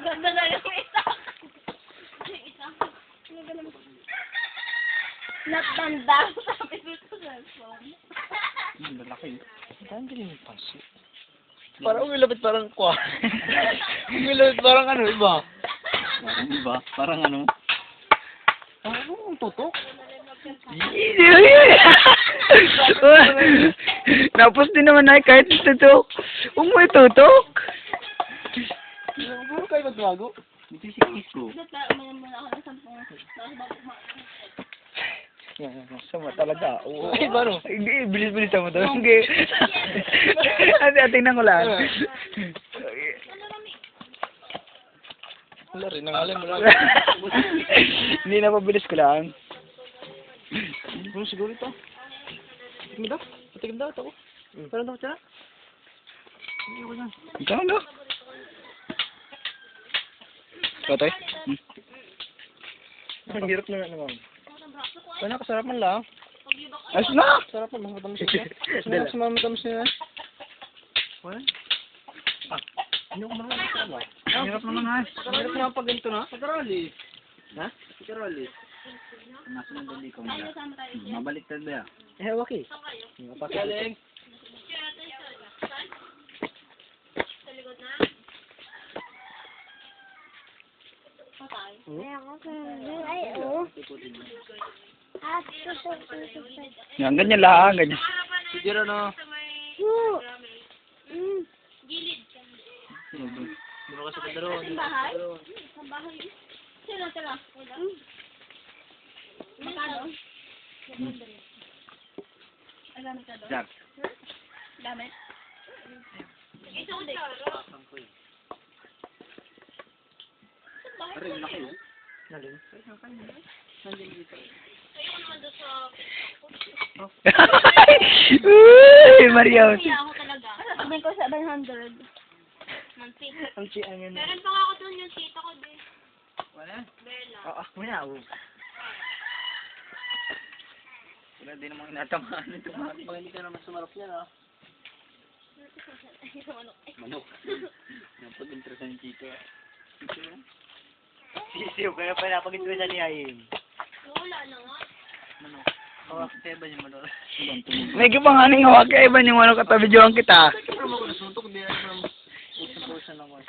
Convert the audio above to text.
Ganda na yung isa. Natanda. Sabi dito sa phone. Lalaki. Saan din yung paso? Parang umilapit parang kwa. Umilapit parang ano, iba. Parang iba. Parang ano? Parang tutok. Tapos din naman ay kahit tutok. Huwag mo itutok. Puro kayo magbago. Ito si kiss ko. Data, umayan muna ako ng 10. Sama talaga. Oo. Ay, baro. Hindi, bilis-bilis mo to. Hindi. Tingnan ko lang. Wala rin, nangalan mo lang. Hindi na pabilis ko lang. Ano siguro ito? Tignan daw? Patigim daw ito. Parang daw siya? Hindi ko yan. Ikaw na. Patay. Ang hirap na naman. Wala, kasarap man lang. Ayos na! Sarap man, matamis siya. Sarap sa mga matamis niya. Wala? Hindi ko marunong ito ba? Ang hirap naman ay. Ang hirap na pag ganito na. Pagkarali. Ha? Pagkarali. Nasa ng dali ko muna. Mabaliktad ba yan? Eh, waki. Galing. Yan, ganyan lang. Ganyan. Sige rin na. Dito ka sa kadaro. Sa bahay? Sa bahay. Sino tira? Magkano? Ay, gamit ka doon? Jack. Gamit? Ito ulit. Aray, laki oh. Nalin. Nalin dito. Ayoko naman doon sa... Uy, Mario. Kaya ako talaga. Sabihin ko 700. Monthly. Ang siya yan. Meron pa nga ako doon yung tita ko din. Wala? Bella. Oo, wala. Wala din namang inatamaan ito. Pag hindi ka naman sumarap yan, ah. Manok. Napag-interesan dito. Sisiw, kaya pa napag-interesan ni Ayin. Wala na nga. Manok. Oo, kaya ba yung manok? May kipanganing hawak kaya ba yung ano katabi-johan kita? Pero ako nasuntok, hindi na naman 8% ako.